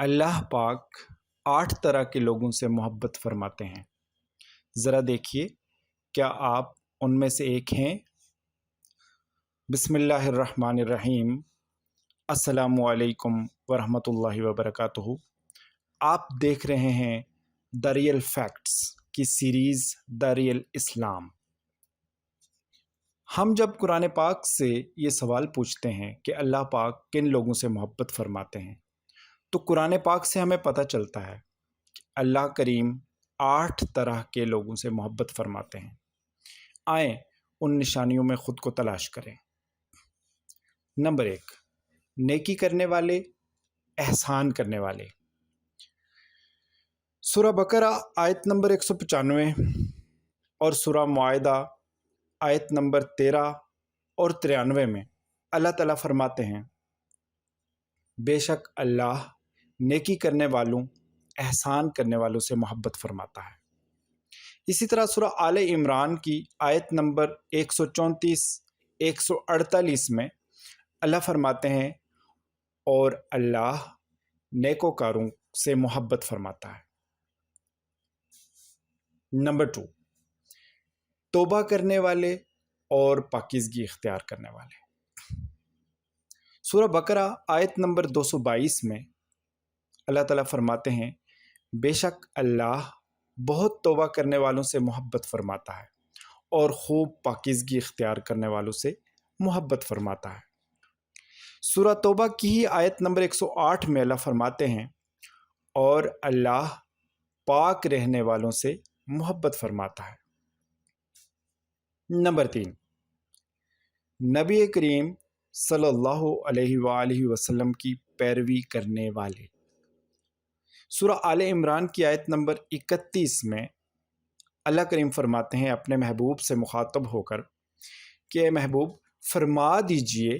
اللہ پاک 8 طرح کے لوگوں سے محبت فرماتے ہیں۔ ذرا دیکھیے کیا آپ ان میں سے ایک ہیں؟ بسم اللہ الرحمن الرحیم۔ السلام علیکم ورحمۃ اللہ وبرکاتہ۔ آپ دیکھ رہے ہیں دا ریئل فیکٹس کی سیریز دا ریئل اسلام۔ ہم جب قرآن پاک سے یہ سوال پوچھتے ہیں کہ اللہ پاک کن لوگوں سے محبت فرماتے ہیں، تو قرآن پاک سے ہمیں پتہ چلتا ہے کہ اللہ کریم 8 طرح کے لوگوں سے محبت فرماتے ہیں۔ آئیں ان نشانیوں میں خود کو تلاش کریں۔ نمبر 1، نیکی کرنے والے، احسان کرنے والے۔ سورہ بقرہ آیت نمبر 195 اور سورہ معاہدہ آیت نمبر 13 اور 93 میں اللہ تعالیٰ فرماتے ہیں، بے شک اللہ نیکی کرنے والوں، احسان کرنے والوں سے محبت فرماتا ہے۔ اسی طرح سورہ آل عمران کی آیت نمبر 134 148 میں اللہ فرماتے ہیں، اور اللہ نیکوکاروں سے محبت فرماتا ہے۔ نمبر 2، توبہ کرنے والے اور پاکیزگی اختیار کرنے والے۔ سورہ بقرہ آیت نمبر 222 میں اللہ تعالیٰ فرماتے ہیں، بے شک اللہ بہت توبہ کرنے والوں سے محبت فرماتا ہے اور خوب پاکیزگی اختیار کرنے والوں سے محبت فرماتا ہے۔ سورہ توبہ کی ہی آیت نمبر 108 میں اللہ فرماتے ہیں، اور اللہ پاک رہنے والوں سے محبت فرماتا ہے۔ نمبر 3، نبی کریم صلی اللہ علیہ وآلہ وسلم کی پیروی کرنے والے۔ سورہ آل عمران کی آیت نمبر 31 میں اللہ کریم فرماتے ہیں اپنے محبوب سے مخاطب ہو کر کہ اے محبوب فرما دیجئے،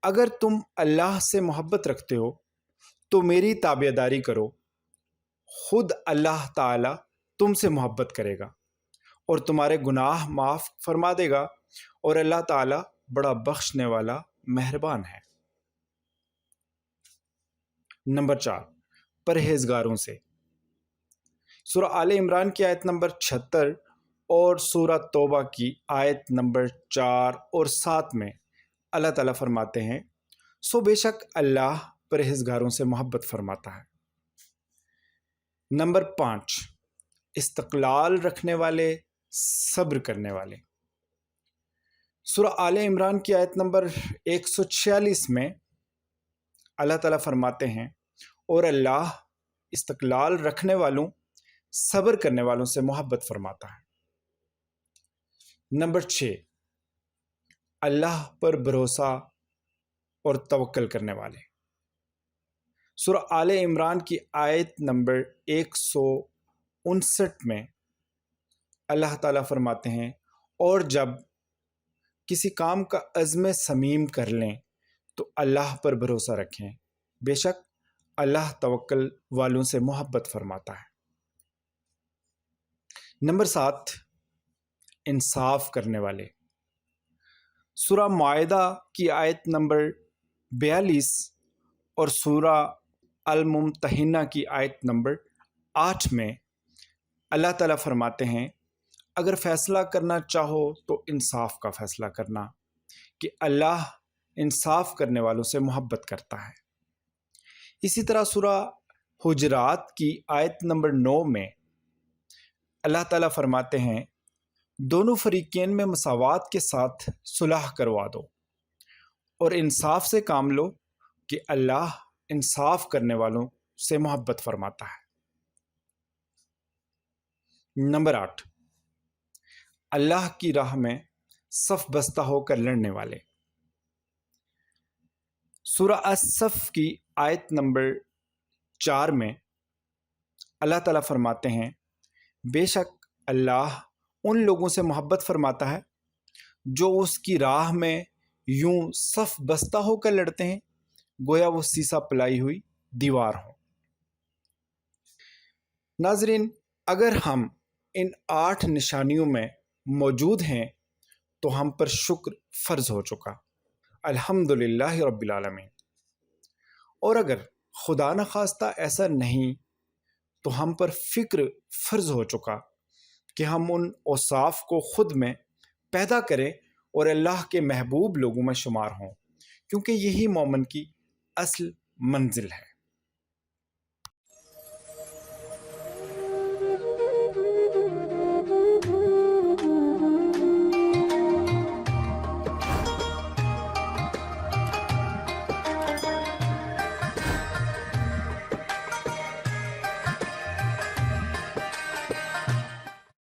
اگر تم اللہ سے محبت رکھتے ہو تو میری تابعداری کرو، خود اللہ تعالیٰ تم سے محبت کرے گا اور تمہارے گناہ معاف فرما دے گا، اور اللہ تعالیٰ بڑا بخشنے والا مہربان ہے۔ نمبر 4، پرہیزگاروں سے۔ سورہ آل عمران کی آیت نمبر 76 اور سورہ توبہ کی آیت نمبر 4 اور 7 میں اللہ تعالیٰ فرماتے ہیں، سو بے شک اللہ پرہیزگاروں سے محبت فرماتا ہے۔ نمبر 5، استقلال رکھنے والے، صبر کرنے والے۔ سورہ آل عمران کی آیت نمبر 146 میں اللہ تعالیٰ فرماتے ہیں، اور اللہ استقلال رکھنے والوں، صبر کرنے والوں سے محبت فرماتا ہے۔ نمبر 6، اللہ پر بھروسہ اور توکل کرنے والے۔ سورہ آل عمران کی آیت نمبر 159 میں اللہ تعالیٰ فرماتے ہیں، اور جب کسی کام کا عزم صمیم کر لیں تو اللہ پر بھروسہ رکھیں، بے شک اللہ توکل والوں سے محبت فرماتا ہے۔ نمبر 7، انصاف کرنے والے۔ سورہ معاہدہ کی آیت نمبر 42 اور سورہ الممتحنہ کی آیت نمبر 8 میں اللہ تعالیٰ فرماتے ہیں، اگر فیصلہ کرنا چاہو تو انصاف کا فیصلہ کرنا، کہ اللہ انصاف کرنے والوں سے محبت کرتا ہے۔ اسی طرح سورہ حجرات کی آیت نمبر 9 میں اللہ تعالیٰ فرماتے ہیں، دونوں فریقین میں مساوات کے ساتھ صلح کروا دو اور انصاف سے کام لو، کہ اللہ انصاف کرنے والوں سے محبت فرماتا ہے۔ نمبر 8، اللہ کی راہ میں صف بستہ ہو کر لڑنے والے۔ سورہ الصف کی آیت نمبر 4 میں اللہ تعالیٰ فرماتے ہیں، بے شک اللہ ان لوگوں سے محبت فرماتا ہے جو اس کی راہ میں یوں صف بستہ ہو کر لڑتے ہیں، گویا وہ سیسا پلائی ہوئی دیوار ہو۔ ناظرین، اگر ہم ان 8 نشانیوں میں موجود ہیں تو ہم پر شکر فرض ہو چکا، الحمدللہ رب العالمین۔ اور اگر خدا نخواستہ ایسا نہیں تو ہم پر فکر فرض ہو چکا کہ ہم ان اوصاف کو خود میں پیدا کریں اور اللہ کے محبوب لوگوں میں شمار ہوں، کیونکہ یہی مومن کی اصل منزل ہے۔